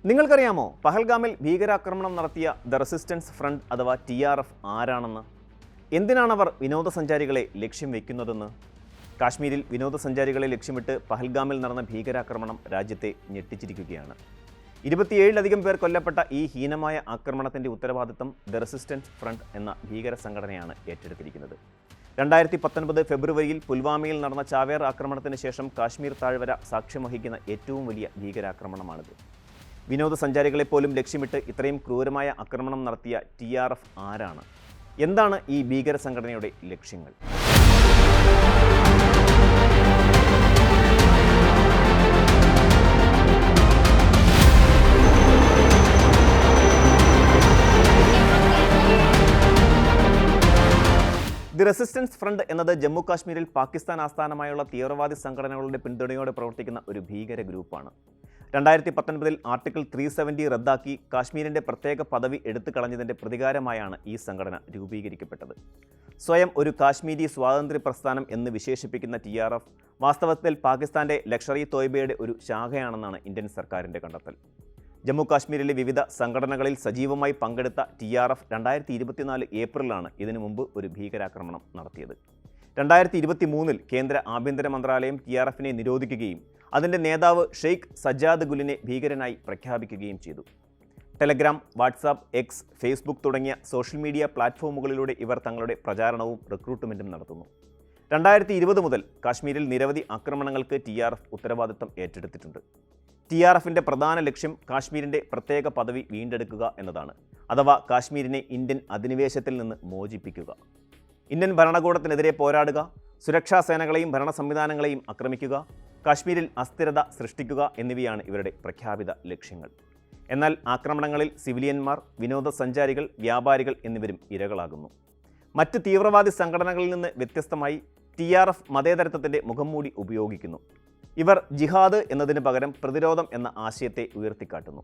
നിങ്ങൾക്കറിയാമോ പഹൽഗാമിൽ ഭീകരാക്രമണം നടത്തിയ ദ റെസിസ്റ്റൻസ് ഫ്രണ്ട് അഥവാ TRF ആരാണെന്ന്? എന്തിനാണവർ വിനോദസഞ്ചാരികളെ ലക്ഷ്യം വയ്ക്കുന്നതെന്ന്? കാശ്മീരിൽ വിനോദസഞ്ചാരികളെ ലക്ഷ്യമിട്ട് പഹൽഗാമിൽ നടന്ന ഭീകരാക്രമണം രാജ്യത്തെ ഞെട്ടിച്ചിരിക്കുകയാണ്. 27ലധികം പേർ കൊല്ലപ്പെട്ട ഈ ഹീനമായ ആക്രമണത്തിൻ്റെ ഉത്തരവാദിത്തം ദ റെസിസ്റ്റൻസ് ഫ്രണ്ട് എന്ന ഭീകര സംഘടനയാണ് ഏറ്റെടുത്തിരിക്കുന്നത്. 2019 ഫെബ്രുവരിയിൽ പുൽവാമയിൽ നടന്ന ചാവേർ ആക്രമണത്തിന് ശേഷം കാശ്മീർ താഴ്വര സാക്ഷ്യം വഹിക്കുന്ന ഏറ്റവും വലിയ ഭീകരാക്രമണമാണിത്. വിനോദസഞ്ചാരികളെപ്പോലും ലക്ഷ്യമിട്ട് ഇത്രയും ക്രൂരമായ ആക്രമണം നടത്തിയ TRF ആരാണ്? എന്താണ് ഈ ഭീകര സംഘടനയുടെ ലക്ഷ്യങ്ങൾ? ദി റെസിസ്റ്റൻസ് ഫ്രണ്ട് എന്നത് ജമ്മു കാശ്മീരിൽ പാകിസ്ഥാൻ ആസ്ഥാനമായുള്ള തീവ്രവാദി സംഘടനകളുടെ പിന്തുണയോടെ പ്രവർത്തിക്കുന്ന ഒരു ഭീകര ഗ്രൂപ്പാണ്. 2019 ആർട്ടിക്കിൾ 370 റദ്ദാക്കി കാശ്മീരിൻ്റെ പ്രത്യേക പദവി എടുത്തുകളഞ്ഞതിൻ്റെ പ്രതികാരമായാണ് ഈ സംഘടന രൂപീകരിക്കപ്പെട്ടത്. സ്വയം ഒരു കാശ്മീരി സ്വാതന്ത്ര്യ പ്രസ്ഥാനം എന്ന് വിശേഷിപ്പിക്കുന്ന TRF വാസ്തവത്തിൽ പാകിസ്ഥാൻ്റെ ലഷ്കർ ഇ തോയ്ബയുടെ ഒരു ശാഖയാണെന്നാണ് ഇന്ത്യൻ സർക്കാരിൻ്റെ കണ്ടെത്തൽ. ജമ്മു കാശ്മീരിലെ വിവിധ സംഘടനകളിൽ സജീവമായി പങ്കെടുത്ത TRF 2024 ഏപ്രിലാണ് ഇതിനു മുമ്പ് ഒരു ഭീകരാക്രമണം നടത്തിയത്. 2023 കേന്ദ്ര ആഭ്യന്തര മന്ത്രാലയം TRFനെ നിരോധിക്കുകയും അതിൻ്റെ നേതാവ് ഷെയ്ഖ് സജ്ജാദ് ഗുലിനെ ഭീകരനായി പ്രഖ്യാപിക്കുകയും ചെയ്തു. ടെലഗ്രാം, വാട്സാപ്പ്, എക്സ്, ഫേസ്ബുക്ക് തുടങ്ങിയ സോഷ്യൽ മീഡിയ പ്ലാറ്റ്ഫോമുകളിലൂടെ ഇവർ തങ്ങളുടെ പ്രചാരണവും റിക്രൂട്ട്മെൻറ്റും നടത്തുന്നു. 2020 മുതൽ കാശ്മീരിൽ നിരവധി ആക്രമണങ്ങൾക്ക് TRF ഉത്തരവാദിത്തം ഏറ്റെടുത്തിട്ടുണ്ട്. TRFൻ്റെ പ്രധാന ലക്ഷ്യം കാശ്മീരിൻ്റെ പ്രത്യേക പദവി വീണ്ടെടുക്കുക എന്നതാണ്, അഥവാ കാശ്മീരിനെ ഇന്ത്യൻ അധിനിവേശത്തിൽ നിന്ന് മോചിപ്പിക്കുക. ഇന്ത്യൻ ഭരണകൂടത്തിനെതിരെ പോരാടുക, സുരക്ഷാ സേനകളെയും ഭരണ സംവിധാനങ്ങളെയും ആക്രമിക്കുക, കാശ്മീരിൽ അസ്ഥിരത സൃഷ്ടിക്കുക എന്നിവയാണ് ഇവരുടെ പ്രഖ്യാപിത ലക്ഷ്യങ്ങൾ. എന്നാൽ ആക്രമണങ്ങളിൽ സിവിലിയന്മാർ, വിനോദസഞ്ചാരികൾ, വ്യാപാരികൾ എന്നിവരും ഇരകളാകുന്നു. മറ്റ് തീവ്രവാദി സംഘടനകളിൽ നിന്ന് വ്യത്യസ്തമായി TRF മതേതരത്വത്തിൻ്റെ മുഖംമൂടി ഉപയോഗിക്കുന്നു. ഇവർ ജിഹാദ് എന്നതിന് പകരം പ്രതിരോധം എന്ന ആശയത്തെ ഉയർത്തിക്കാട്ടുന്നു.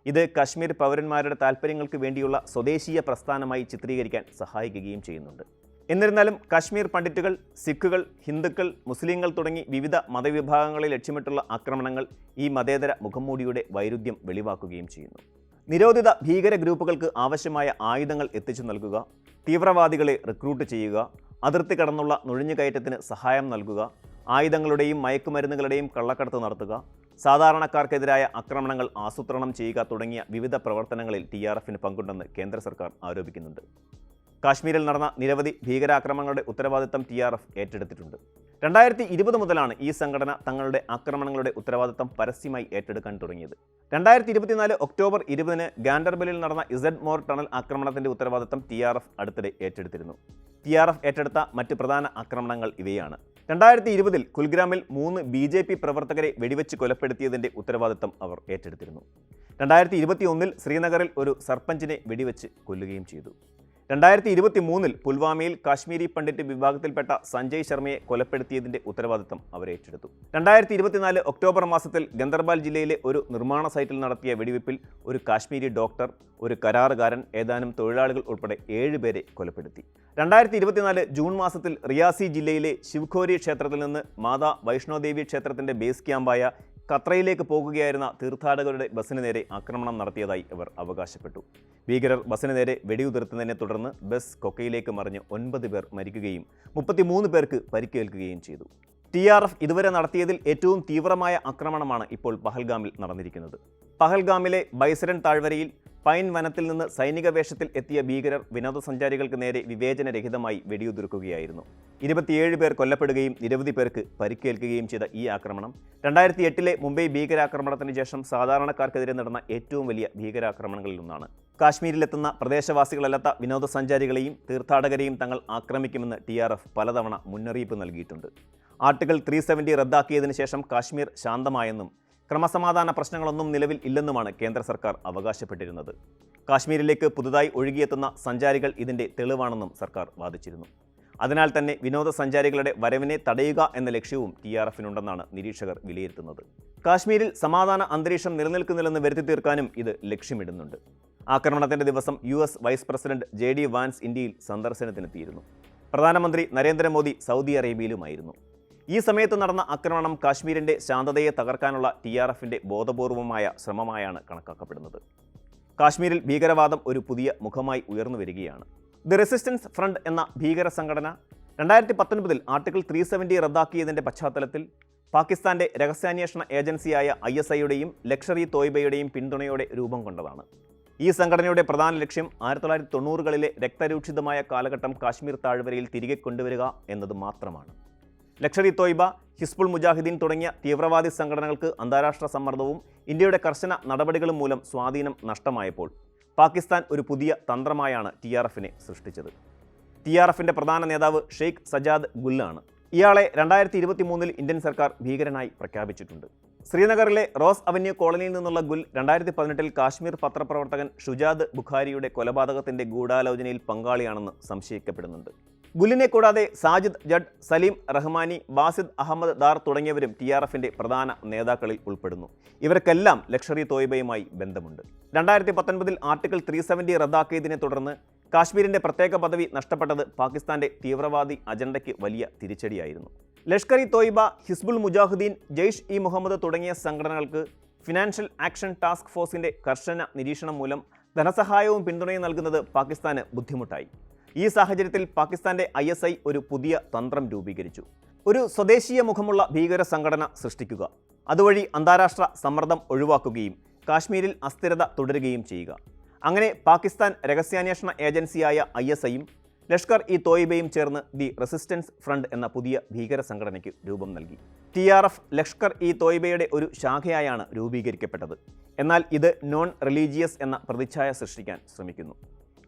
ഇത് കാശ്മീർ പൗരന്മാരുടെ താൽപ്പര്യങ്ങൾക്ക് വേണ്ടിയുള്ള സ്വദേശീയ പ്രസ്ഥാനമായി ചിത്രീകരിക്കാൻ സഹായിക്കുകയും ചെയ്യുന്നുണ്ട്. എന്നിരുന്നാലും കാശ്മീർ പണ്ഡിറ്റുകൾ, സിഖുകൾ, ഹിന്ദുക്കൾ, മുസ്ലിങ്ങൾ തുടങ്ങി വിവിധ മതവിഭാഗങ്ങളെ ലക്ഷ്യമിട്ടുള്ള ആക്രമണങ്ങൾ ഈ മതേതര മുഖംമൂടിയുടെ വൈരുദ്ധ്യം വെളിവാക്കുകയും ചെയ്യുന്നു. നിരോധിത ഭീകര ഗ്രൂപ്പുകൾക്ക് ആവശ്യമായ ആയുധങ്ങൾ എത്തിച്ചു നൽകുക, തീവ്രവാദികളെ റിക്രൂട്ട് ചെയ്യുക, അതിർത്തി കടന്നുള്ള നുഴഞ്ഞുകയറ്റത്തിന് സഹായം നൽകുക, ആയുധങ്ങളുടെയും മയക്കുമരുന്നുകളുടെയും കള്ളക്കടത്ത് നടത്തുക, സാധാരണക്കാർക്കെതിരായ ആക്രമണങ്ങൾ ആസൂത്രണം ചെയ്യുക തുടങ്ങിയ വിവിധ പ്രവർത്തനങ്ങളിൽ TRFന് പങ്കുണ്ടെന്ന് കേന്ദ്ര സർക്കാർ ആരോപിക്കുന്നുണ്ട്. കാശ്മീരിൽ നടന്ന നിരവധി ഭീകരാക്രമണങ്ങളുടെ ഉത്തരവാദിത്തം TRF ഏറ്റെടുത്തിട്ടുണ്ട്. 2020 മുതലാണ് ഈ സംഘടന തങ്ങളുടെ ആക്രമണങ്ങളുടെ ഉത്തരവാദിത്തം പരസ്യമായി ഏറ്റെടുക്കാൻ തുടങ്ങിയത്. 2024 ഒക്ടോബർ 20 ഗാൻഡർബലിൽ നടന്ന ഇസഡ്മോർ ടണൽ ആക്രമണത്തിൻ്റെ ഉത്തരവാദിത്തം TRF അടുത്തിടെ ഏറ്റെടുത്തിരുന്നു. TRF ഏറ്റെടുത്ത മറ്റ് പ്രധാന ആക്രമണങ്ങൾ ഇവയാണ്. 2020 കുൽഗ്രാമിൽ 3 BJP പ്രവർത്തകരെ വെടിവെച്ച് കൊലപ്പെടുത്തിയതിൻ്റെ ഉത്തരവാദിത്തം അവർ ഏറ്റെടുത്തിരുന്നു. 2021 ശ്രീനഗറിൽ ഒരു സർപഞ്ചിനെ വെടിവെച്ച് കൊല്ലുകയും ചെയ്തു. 2023 പുൽവാമയിൽ കാശ്മീരി പണ്ഡിറ്റ് വിഭാഗത്തിൽപ്പെട്ട സഞ്ജയ് ശർമ്മയെ കൊലപ്പെടുത്തിയതിൻ്റെ ഉത്തരവാദിത്തം അവർ ഏറ്റെടുത്തു. 2024 ഒക്ടോബർ മാസത്തിൽ ഗന്ദർബാൽ ജില്ലയിലെ ഒരു നിർമ്മാണ സൈറ്റിൽ നടത്തിയ വെടിവെപ്പിൽ ഒരു കാശ്മീരി ഡോക്ടർ, ഒരു കരാറുകാരൻ, ഏതാനും തൊഴിലാളികൾ ഉൾപ്പെടെ 7 പേരെ കൊലപ്പെടുത്തി. 2024 ജൂൺ മാസത്തിൽ റിയാസി ജില്ലയിലെ ശിവഖോരി ക്ഷേത്രത്തിൽ നിന്ന് മാതാ വൈഷ്ണോദേവി ക്ഷേത്രത്തിൻ്റെ ബേസ് ക്യാമ്പായ ഖത്രയിലേക്ക് പോകുകയായിരുന്ന തീർത്ഥാടകരുടെ ബസ്സിന് നേരെ ആക്രമണം നടത്തിയതായി ഇവർ അവകാശപ്പെട്ടു. ഭീകരർ ബസ്സിന് നേരെ വെടിയുതിർത്തതിനെ തുടർന്ന് ബസ് കൊക്കയിലേക്ക് മറിഞ്ഞ് 9 പേർ മരിക്കുകയും 33 പേർക്ക് പരിക്കേൽക്കുകയും ചെയ്തു. TRF ഇതുവരെ നടത്തിയതിൽ ഏറ്റവും തീവ്രമായ ആക്രമണമാണ് ഇപ്പോൾ പഹൽഗാമിൽ നടന്നിരിക്കുന്നത്. പഹൽഗാമിലെ ബൈസരൻ താഴ്വരയിൽ പൈൻ വനത്തിൽ നിന്ന് സൈനിക വേഷത്തിൽ എത്തിയ ഭീകരർ വിനോദസഞ്ചാരികൾക്ക് നേരെ വിവേചനരഹിതമായി വെടിയുതിർക്കുകയായിരുന്നു. 27 പേർ കൊല്ലപ്പെടുകയും നിരവധി പേർക്ക് പരിക്കേൽക്കുകയും ചെയ്ത ഈ ആക്രമണം 2008 മുംബൈ ഭീകരാക്രമണത്തിന് ശേഷം സാധാരണക്കാർക്കെതിരെ നടന്ന ഏറ്റവും വലിയ ഭീകരാക്രമണങ്ങളിൽ ഒന്നാണ്. കാശ്മീരിലെത്തുന്ന പ്രദേശവാസികളല്ലാത്ത വിനോദസഞ്ചാരികളെയും തീർത്ഥാടകരെയും തങ്ങൾ ആക്രമിക്കുമെന്ന് TRF പലതവണ മുന്നറിയിപ്പ് നൽകിയിട്ടുണ്ട്. ആർട്ടിക്കിൾ 370 റദ്ദാക്കിയതിനു ശേഷം കാശ്മീർ ശാന്തമായെന്നും ക്രമസമാധാന പ്രശ്നങ്ങളൊന്നും നിലവിൽ ഇല്ലെന്നുമാണ് കേന്ദ്ര സർക്കാർ അവകാശപ്പെട്ടിരുന്നത്. കാശ്മീരിലേക്ക് പുതുതായി ഒഴുകിയെത്തുന്ന സഞ്ചാരികൾ ഇതിൻ്റെ തെളിവാണെന്നും സർക്കാർ വാദിച്ചിരുന്നു. അതിനാൽ തന്നെ വിനോദസഞ്ചാരികളുടെ വരവിനെ തടയുക എന്ന ലക്ഷ്യവും TRFനുണ്ടെന്നാണ് നിരീക്ഷകർ വിലയിരുത്തുന്നത്. കാശ്മീരിൽ സമാധാന അന്തരീക്ഷം നിലനിൽക്കുന്നില്ലെന്ന് വരുത്തി തീർക്കാനും ഇത് ലക്ഷ്യമിടുന്നുണ്ട്. ആക്രമണത്തിൻ്റെ ദിവസം US vice president JD Vance ഇന്ത്യയിൽ സന്ദർശനത്തിനെത്തിയിരുന്നു. പ്രധാനമന്ത്രി നരേന്ദ്രമോദി സൗദി അറേബ്യയിലുമായിരുന്നു. ഈ സമയത്ത് നടന്ന ആക്രമണം കാശ്മീരിൻ്റെ ശാന്തതയെ തകർക്കാനുള്ള TRFിൻ്റെ ബോധപൂർവമായ ശ്രമമായാണ് കണക്കാക്കപ്പെടുന്നത്. കാശ്മീരിൽ ഭീകരവാദം ഒരു പുതിയ മുഖമായി ഉയർന്നു വരികയാണ്. ദി റെസിസ്റ്റൻസ് ഫ്രണ്ട് എന്ന ഭീകര സംഘടന 2019 ആർട്ടിക്കിൾ 370 റദ്ദാക്കിയതിൻ്റെ പശ്ചാത്തലത്തിൽ പാകിസ്ഥാന്റെ രഹസ്യാന്വേഷണ ഏജൻസിയായ ISIയുടെയും ലഷ്കർ ഇ തോയ്ബയുടെയും പിന്തുണയോടെ രൂപം കൊണ്ടതാണ്. ഈ സംഘടനയുടെ പ്രധാന ലക്ഷ്യം 1990കളിലെ രക്തരൂക്ഷിതമായ കാലഘട്ടം കാശ്മീർ താഴ്വരയിൽ തിരികെ കൊണ്ടുവരിക എന്നത് മാത്രമാണ്. ലഷ്കർ ഇ തോയ്ബ, ഹിസ്ബുൾ മുജാഹിദീൻ തുടങ്ങിയ തീവ്രവാദി സംഘടനകൾക്ക് അന്താരാഷ്ട്ര സമ്മർദ്ദവും ഇന്ത്യയുടെ കർശന നടപടികളും മൂലം സ്വാധീനം നഷ്ടമായപ്പോൾ പാകിസ്ഥാൻ ഒരു പുതിയ തന്ത്രമായാണ് TRFിനെ സൃഷ്ടിച്ചത്. TRFിൻ്റെ പ്രധാന നേതാവ് ഷെയ്ഖ് സജാദ് ഗുല്ലാണ്. ഇയാളെ 2023 ഇന്ത്യൻ സർക്കാർ ഭീകരനായി പ്രഖ്യാപിച്ചിട്ടുണ്ട്. ശ്രീനഗറിലെ റോസ് അവന്യൂ കോളനിയിൽ നിന്നുള്ള ഗുൽ 2018 കാശ്മീർ പത്രപ്രവർത്തകൻ ഷുജാദ് ബുഖാരിയുടെ കൊലപാതകത്തിന്റെ ഗൂഢാലോചനയിൽ പങ്കാളിയാണെന്ന് സംശയിക്കപ്പെടുന്നുണ്ട്. ഗുലിനെ കൂടാതെ സാജിദ് ജഡ്, സലീം റഹ്മാനി, ബാസിദ് അഹമ്മദ് ദാർ തുടങ്ങിയവരും TRFിന്റെ പ്രധാന നേതാക്കളിൽ ഉൾപ്പെടുന്നു. ഇവർക്കെല്ലാം ലഷ്കർ ഇ തോയ്ബയുമായി ബന്ധമുണ്ട്. 2019 ആർട്ടിക്കിൾ 370 റദ്ദാക്കിയതിനെ തുടർന്ന് കാശ്മീരിന്റെ പ്രത്യേക പദവി നഷ്ടപ്പെട്ടത് പാകിസ്ഥാന്റെ തീവ്രവാദി അജണ്ടയ്ക്ക് വലിയ തിരിച്ചടിയായിരുന്നു. ലഷ്കർ ഇ തോയ്ബ, ഹിസ്ബുൾ മുജാഹിദീൻ, ജെയ്ഷ് ഇ മുഹമ്മദ് തുടങ്ങിയ സംഘടനകൾക്ക് ഫിനാൻഷ്യൽ ആക്ഷൻ ടാസ്ക് ഫോഴ്സിന്റെ കർശന നിരീക്ഷണം മൂലം ധനസഹായവും പിന്തുണയും നൽകുന്നത് പാകിസ്ഥാന് ബുദ്ധിമുട്ടായി. ഈ സാഹചര്യത്തിൽ പാകിസ്ഥാന്റെ ISI ഒരു പുതിയ തന്ത്രം രൂപീകരിച്ചു. ഒരു സ്വദേശീയ മുഖമുള്ള ഭീകര സംഘടന സൃഷ്ടിക്കുക, അതുവഴി അന്താരാഷ്ട്ര സമ്മർദ്ദം ഒഴിവാക്കുകയും കാശ്മീരിൽ അസ്ഥിരത തുടരുകയും ചെയ്യുക. അങ്ങനെ പാകിസ്ഥാൻ രഹസ്യാന്വേഷണ ഏജൻസിയായ ISIയും ലഷ്കർ ഇ തോയ്ബയും ചേർന്ന് ദി റെസിസ്റ്റൻസ് ഫ്രണ്ട് എന്ന പുതിയ ഭീകര സംഘടനയ്ക്ക് രൂപം നൽകി. TRF ലഷ്കർ ഇ തോയ്ബയുടെ ഒരു ശാഖയായാണ് രൂപീകരിക്കപ്പെട്ടത്. എന്നാൽ ഇത് നോൺ റിലീജിയസ് എന്ന പ്രതിച്ഛായ സൃഷ്ടിക്കാൻ ശ്രമിക്കുന്നു.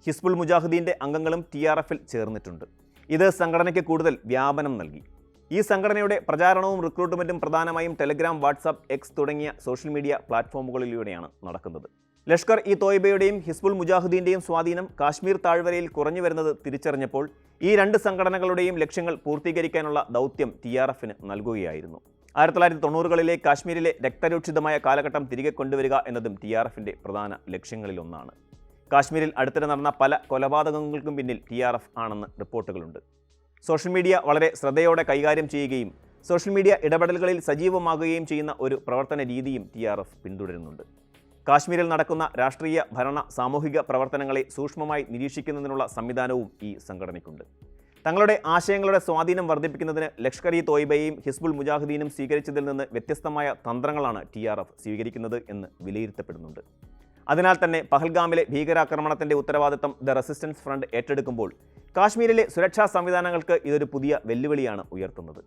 ഹിസ്ബുൾ മുജാഹിദീൻ്റെ അംഗങ്ങളും TRFിൽ ചേർന്നിട്ടുണ്ട്. ഇത് സംഘടനയ്ക്ക് കൂടുതൽ വ്യാപനം നൽകി. ഈ സംഘടനയുടെ പ്രചാരണവും റിക്രൂട്ട്മെൻറ്റും പ്രധാനമായും ടെലഗ്രാം, വാട്സാപ്പ്, എക്സ് തുടങ്ങിയ സോഷ്യൽ മീഡിയ പ്ലാറ്റ്ഫോമുകളിലൂടെയാണ് നടക്കുന്നത്. ലഷ്കർ ഇ തോയ്ബയുടെയും ഹിസ്ബുൾ മുജാഹിദീൻ്റെയും സ്വാധീനം കാശ്മീർ താഴ്വരയിൽ കുറഞ്ഞു വരുന്നത് തിരിച്ചറിഞ്ഞപ്പോൾ ഈ രണ്ട് സംഘടനകളുടെയും ലക്ഷ്യങ്ങൾ പൂർത്തീകരിക്കാനുള്ള ദൗത്യം TRFിന് നൽകുകയായിരുന്നു. 1990കളിലെ കാശ്മീരിലെ രക്തരൂക്ഷിതമായ കാലഘട്ടം തിരികെ കൊണ്ടുവരിക എന്നതും TRFിൻ്റെ പ്രധാന ലക്ഷ്യങ്ങളിലൊന്നാണ്. കാശ്മീരിൽ അടുത്തിടെ നടന്ന പല കൊലപാതകങ്ങൾക്കും പിന്നിൽ TRF ആണെന്ന് റിപ്പോർട്ടുകളുണ്ട്. സോഷ്യൽ മീഡിയ വളരെ ശ്രദ്ധയോടെ കൈകാര്യം ചെയ്യുകയും സോഷ്യൽ മീഡിയ ഇടപെടലുകളിൽ സജീവമാകുകയും ചെയ്യുന്ന ഒരു പ്രവർത്തന രീതിയും TRF പിന്തുടരുന്നുണ്ട്. കാശ്മീരിൽ നടക്കുന്ന രാഷ്ട്രീയ, ഭരണ, സാമൂഹിക പ്രവർത്തനങ്ങളെ സൂക്ഷ്മമായി നിരീക്ഷിക്കുന്നതിനുള്ള സംവിധാനവും ഈ സംഘടനയ്ക്കുണ്ട്. തങ്ങളുടെ ആശയങ്ങളുടെ സ്വാധീനം വർദ്ധിപ്പിക്കുന്നതിന് ലഷ്കർ ഇ തോയ്ബയെയും ഹിസ്ബുൾ മുജാഹിദീനും സ്വീകരിച്ചതിൽ നിന്ന് വ്യത്യസ്തമായ തന്ത്രങ്ങളാണ് TRF സ്വീകരിക്കുന്നത് എന്ന് വിലയിരുത്തപ്പെടുന്നുണ്ട്. അതിനാൽ തന്നെ പഹൽഗാമിലെ ഭീകരാക്രമണത്തിൻ്റെ ഉത്തരവാദിത്തം ദ റെസിസ്റ്റൻസ് ഫ്രണ്ട് ഏറ്റെടുക്കുമ്പോൾ കാശ്മീരിലെ സുരക്ഷാ സംവിധാനങ്ങൾക്ക് ഇതൊരു പുതിയ വെല്ലുവിളിയാണ് ഉയർത്തുന്നത്.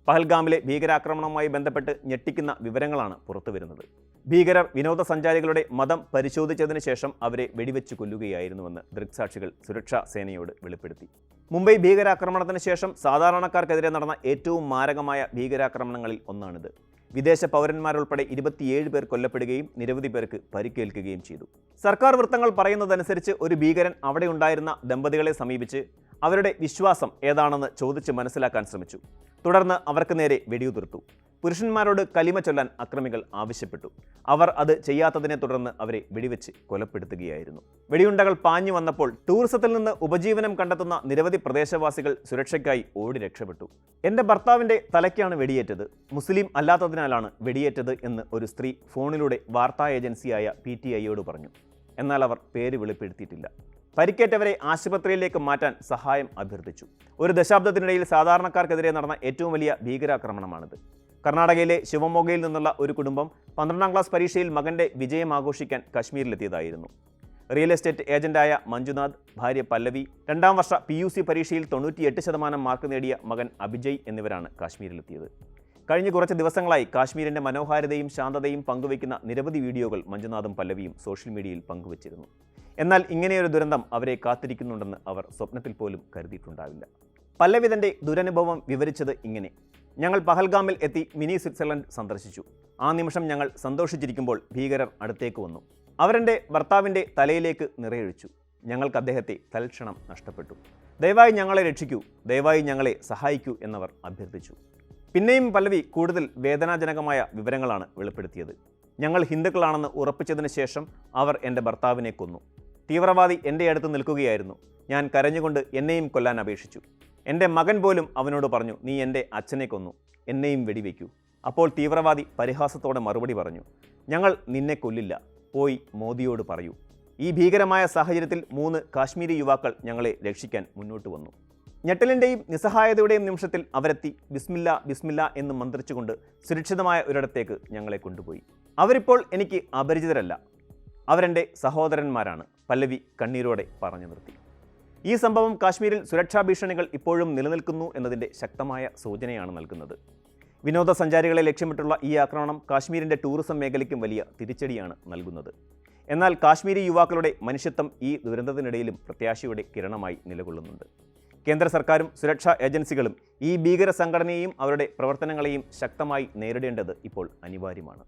പഹൽഗാമിലെ ഭീകരാക്രമണവുമായി ബന്ധപ്പെട്ട് ഞെട്ടിക്കുന്ന വിവരങ്ങളാണ് പുറത്തുവരുന്നത്. ഭീകരർ വിനോദസഞ്ചാരികളുടെ മതം പരിശോധിച്ചതിന് ശേഷം അവരെ വെടിവെച്ച് കൊല്ലുകയായിരുന്നുവെന്ന് ദൃക്സാക്ഷികൾ സുരക്ഷാ സേനയോട് വെളിപ്പെടുത്തി. മുംബൈ ഭീകരാക്രമണത്തിന് ശേഷം സാധാരണക്കാർക്കെതിരെ നടന്ന ഏറ്റവും മാരകമായ ഭീകരാക്രമണങ്ങളിൽ ഒന്നാണിത്. വിദേശ പൗരന്മാരുൾപ്പെടെ 27 പേർ കൊല്ലപ്പെടുകയും നിരവധി പേർക്ക് പരിക്കേൽക്കുകയും ചെയ്തു. സർക്കാർ വൃത്തങ്ങൾ പറയുന്നതനുസരിച്ച് ഒരു ഭീകരൻ അവിടെ ഉണ്ടായിരുന്ന ദമ്പതികളെ സമീപിച്ച് അവരുടെ വിശ്വാസം ഏതാണെന്ന് ചോദിച്ച് മനസ്സിലാക്കാൻ ശ്രമിച്ചു. തുടർന്ന് അവർക്ക് നേരെ വെടിയുതിർത്തു. പുരുഷന്മാരോട് കലിമ ചൊല്ലാൻ അക്രമികൾ ആവശ്യപ്പെട്ടു. അവർ അത് ചെയ്യാത്തതിനെ തുടർന്ന് അവരെ വെടിവെച്ച് കൊലപ്പെടുത്തുകയായിരുന്നു. വെടിയുണ്ടകൾ പാഞ്ഞു വന്നപ്പോൾ ടൂറിസത്തിൽ നിന്ന് ഉപജീവനം കണ്ടെത്തുന്ന നിരവധി പ്രദേശവാസികൾ സുരക്ഷയ്ക്കായി ഓടി രക്ഷപ്പെട്ടു. എൻ്റെ ഭർത്താവിൻ്റെ തലയ്ക്കാണ് വെടിയേറ്റത്, മുസ്ലിം അല്ലാത്തതിനാലാണ് വെടിയേറ്റത് എന്ന് ഒരു സ്ത്രീ ഫോണിലൂടെ വാർത്താ ഏജൻസിയായ PTIയോട് പറഞ്ഞു. എന്നാൽ അവർ പേര് വെളിപ്പെടുത്തിയിട്ടില്ല. പരിക്കേറ്റവരെ ആശുപത്രിയിലേക്ക് മാറ്റാൻ സഹായം അഭ്യർത്ഥിച്ചു. ഒരു ദശാബ്ദത്തിനിടയിൽ സാധാരണക്കാർക്കെതിരെ നടന്ന ഏറ്റവും വലിയ ഭീകരാക്രമണമാണിത്. കർണാടകയിലെ ശിവമോഗയിൽ നിന്നുള്ള ഒരു കുടുംബം 12ാം ക്ലാസ് പരീക്ഷയിൽ മകൻ്റെ വിജയം ആഘോഷിക്കാൻ കശ്മീരിലെത്തിയതായിരുന്നു. റിയൽ എസ്റ്റേറ്റ് ഏജന്റായ മഞ്ജുനാഥ്, ഭാര്യ പല്ലവി, 2ാം വർഷ PUC പരീക്ഷയിൽ 98% മാർക്ക് നേടിയ മകൻ അഭിജയ് എന്നിവരാണ് കാശ്മീരിലെത്തിയത്. കഴിഞ്ഞ കുറച്ച് ദിവസങ്ങളായി കാശ്മീരിൻ്റെ മനോഹാരിതയും ശാന്തതയും പങ്കുവയ്ക്കുന്ന നിരവധി വീഡിയോകൾ മഞ്ജുനാഥും പല്ലവിയും സോഷ്യൽ മീഡിയയിൽ പങ്കുവച്ചിരുന്നു. എന്നാൽ ഇങ്ങനെയൊരു ദുരന്തം അവരെ കാത്തിരിക്കുന്നുണ്ടെന്ന് അവർ സ്വപ്നത്തിൽ പോലും കരുതിയിട്ടുണ്ടാവില്ല. പല്ലവി തൻ്റെ ദുരനുഭവം വിവരിച്ചത് ഇങ്ങനെ: ഞങ്ങൾ പഹൽഗാമിൽ എത്തി മിനി സ്വിറ്റ്സർലൻഡ് സന്ദർശിച്ചു. ആ നിമിഷം ഞങ്ങൾ സന്തോഷിച്ചിരിക്കുമ്പോൾ ഭീകരർ അടുത്തേക്ക് വന്നു. അവരെൻ്റെ ഭർത്താവിൻ്റെ തലയിലേക്ക് നിറയൊഴിച്ചു. ഞങ്ങൾക്ക് അദ്ദേഹത്തെ തൽക്ഷണം നഷ്ടപ്പെട്ടു. ദയവായി ഞങ്ങളെ രക്ഷിക്കൂ, ദയവായി ഞങ്ങളെ സഹായിക്കൂ എന്നവർ അഭ്യർത്ഥിച്ചു. പിന്നെയും പല്ലവി കൂടുതൽ വേദനാജനകമായ വിവരങ്ങളാണ് വെളിപ്പെടുത്തിയത്. ഞങ്ങൾ ഹിന്ദുക്കളാണെന്ന് ഉറപ്പിച്ചതിന് ശേഷം അവർ എൻ്റെ ഭർത്താവിനെ കൊന്നു. തീവ്രവാദി എൻ്റെ അടുത്ത് നിൽക്കുകയായിരുന്നു. ഞാൻ കരഞ്ഞുകൊണ്ട് എന്നെയും കൊല്ലാൻ അപേക്ഷിച്ചു. എൻ്റെ മകൻ പോലും അവനോട് പറഞ്ഞു, നീ എൻ്റെ അച്ഛനെ കൊന്നു. എന്നെയും വെടിവെക്കൂ. അപ്പോൾ തീവ്രവാദി പരിഹാസത്തോടെ മറുപടി പറഞ്ഞു, ഞങ്ങൾ നിന്നെ കൊല്ലില്ല, പോയി മോദിയോട് പറയൂ. ഈ ഭീകരമായ സാഹചര്യത്തിൽ 3 കാശ്മീരി യുവാക്കൾ ഞങ്ങളെ രക്ഷിക്കാൻ മുന്നോട്ട് വന്നു. ഞെട്ടലിൻ്റെയും നിസ്സഹായതയുടെയും നിമിഷത്തിൽ അവരെത്തി ബിസ്മില്ല ബിസ്മില്ല എന്ന് മന്ത്രിച്ചുകൊണ്ട് സുരക്ഷിതമായ ഒരിടത്തേക്ക് ഞങ്ങളെ കൊണ്ടുപോയി. അവരിപ്പോൾ എനിക്ക് അപരിചിതരല്ല, അവരെൻ്റെ സഹോദരന്മാരാണ്, പല്ലവി കണ്ണീരോടെ പറഞ്ഞു നിർത്തി. ഈ സംഭവം കാശ്മീരിൽ സുരക്ഷാ ഭീഷണികൾ ഇപ്പോഴും നിലനിൽക്കുന്നു എന്നതിൻ്റെ ശക്തമായ സൂചനയാണ് നൽകുന്നത്. വിനോദസഞ്ചാരികളെ ലക്ഷ്യമിട്ടുള്ള ഈ ആക്രമണം കാശ്മീരിൻ്റെ ടൂറിസം മേഖലയ്ക്കും വലിയ തിരിച്ചടിയാണ് നൽകുന്നത്. എന്നാൽ കാശ്മീരി യുവാക്കളുടെ മനുഷ്യത്വം ഈ ദുരന്തത്തിനിടയിലും പ്രത്യാശയുടെ കിരണമായി നിലകൊള്ളുന്നുണ്ട്. കേന്ദ്ര സർക്കാരും സുരക്ഷാ ഏജൻസികളും ഈ ഭീകര സംഘടനയെയും അവരുടെ പ്രവർത്തനങ്ങളെയും ശക്തമായി നേരിടേണ്ടത് ഇപ്പോൾ അനിവാര്യമാണ്.